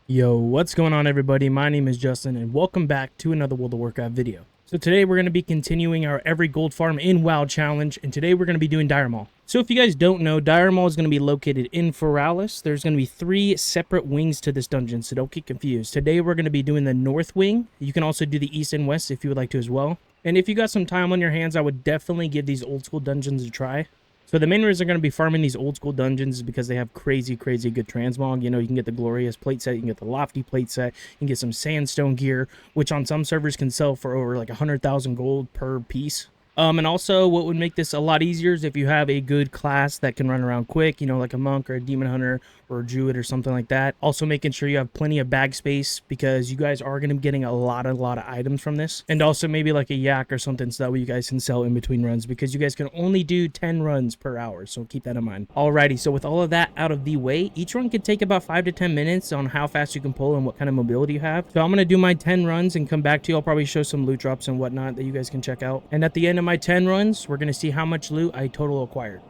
Yo, what's going on everybody? My name is Justin and welcome back to another World of Warcraft video. So today we're going to be continuing our every gold farm in WoW challenge, and today we're going to be doing Dire Maul. So if you guys don't know, Dire Maul is going to be located in Feralis. There's going to be 3 separate wings to this dungeon, so don't get confused. Today we're going to be doing the north wing. You can also do the east and west if you would like to as well. And if you got some time on your hands, I would definitely give these old school dungeons a try. So the main reason I'm going to be farming these old school dungeons is because they have crazy good transmog. You know, you can get the glorious plate set, you can get the lofty plate set, you can get some sandstone gear, which on some servers can sell for over like 100,000 gold per piece. And also what would make this a lot easier is if you have a good class that can run around quick, you know, like a monk or a demon hunter or a druid or something like that. Also making sure you have plenty of bag space because you guys are going to be getting a lot of items from this. And also maybe like a yak or something so that way you guys can sell in between runs because you guys can only do 10 runs per hour. So keep that in mind. Alrighty, so with all of that out of the way, each run can take about 5 to 10 minutes on how fast you can pull and what kind of mobility you have. So I'm going to do my 10 runs and come back to you. I'll probably show some loot drops and whatnot that you guys can check out. And at the end of my 10 runs, we're going to see how much loot I total acquired.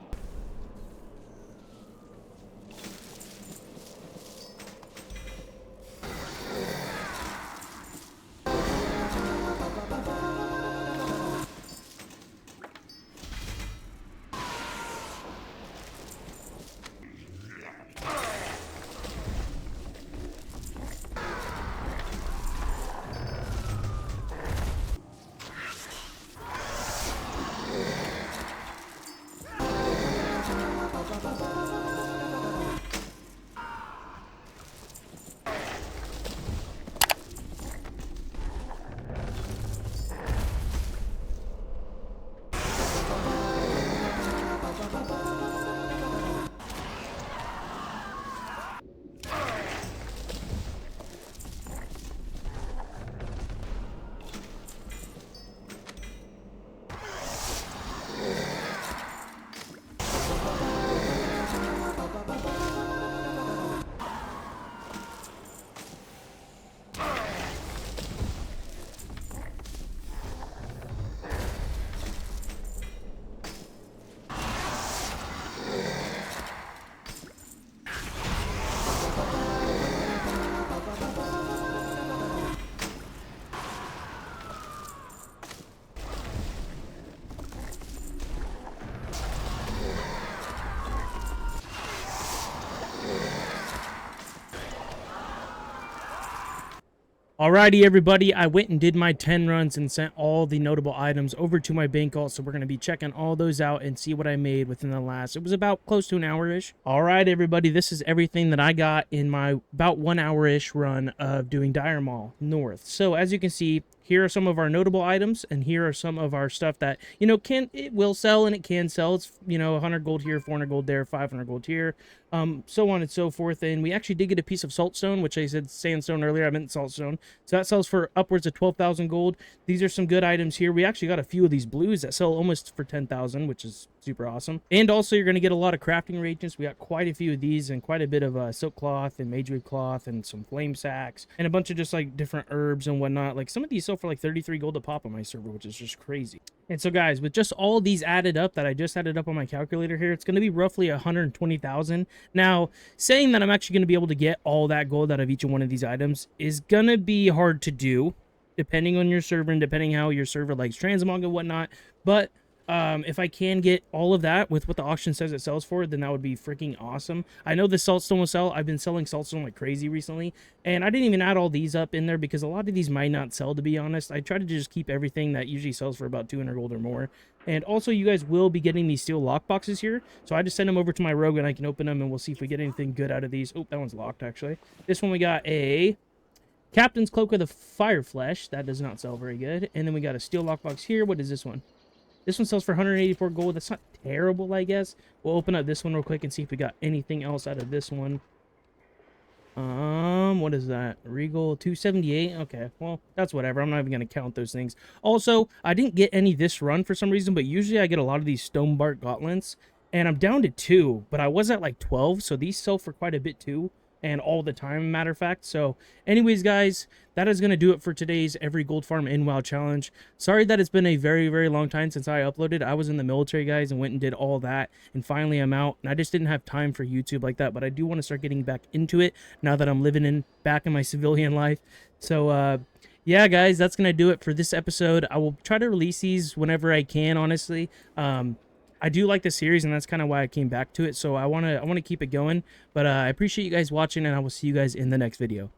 Alrighty, everybody, I went and did my 10 runs and sent all the notable items over to my bank vault, so we're going to be checking all those out and see what I made within the last, it was about close to an hour-ish. Alright, everybody, this is everything that I got in my about 1 hour-ish run of doing Dire Maul North. So, as you can see, here are some of our notable items, and here are some of our stuff that, you know, it will sell and it can sell. It's, you know, 100 gold here, 400 gold there, 500 gold here, so on and so forth. And we actually did get a piece of saltstone, which I said sandstone earlier, I meant saltstone. So that sells for upwards of 12,000 gold. These are some good items here. We actually got a few of these blues that sell almost for 10,000, which is super awesome. And also you're going to get a lot of crafting reagents. We got quite a few of these and quite a bit of silk cloth and mage weave cloth and some flame sacks and a bunch of just like different herbs and whatnot. Like some of these sell for like 33 gold a pop on my server, which is just crazy. And so guys, with just all these added up that I just added up on my calculator here, it's going to be roughly 120,000. Now, saying that I'm actually going to be able to get all that gold out of each one of these items is going to be hard to do, depending on your server and depending how your server likes transmog and whatnot. But if I can get all of that with what the auction says it sells for, then that would be freaking awesome. I know the saltstone will sell. I've been selling saltstone like crazy recently, and I didn't even add all these up in there because a lot of these might not sell, to be honest. I try to just keep everything that usually sells for about 200 gold or more. And also, you guys will be getting these steel lockboxes here, so I just send them over to my rogue and I can open them, and we'll see if we get anything good out of these. Oh, that one's locked, actually. This one we got a Captain's Cloak of the Fireflesh. That does not sell very good. And then we got a steel lockbox here. What is this one? This one sells for 184 gold. That's not terrible, I guess. We'll open up this one real quick and see if we got anything else out of this one. What is that? Regal 278. Okay, well, that's whatever. I'm not even going to count those things. Also, I didn't get any this run for some reason, but usually I get a lot of these Stonebark gauntlets, and I'm down to 2, but I was at like 12, so these sell for quite a bit too. and all the time, matter of fact. So anyways, guys, that is going to do it for today's Every Gold Farm in WoW challenge. Sorry that it's been a very, very long time since I uploaded. I was in the military, guys, and went and did all that, and finally I'm out, and I just didn't have time for YouTube like that, but I do want to start getting back into it now that I'm living back in my civilian life. So yeah, guys, that's gonna do it for this episode. I will try to release these whenever I can, honestly. I do like the series, and that's kind of why I came back to it, so I want to keep it going. But I appreciate you guys watching, and I will see you guys in the next video.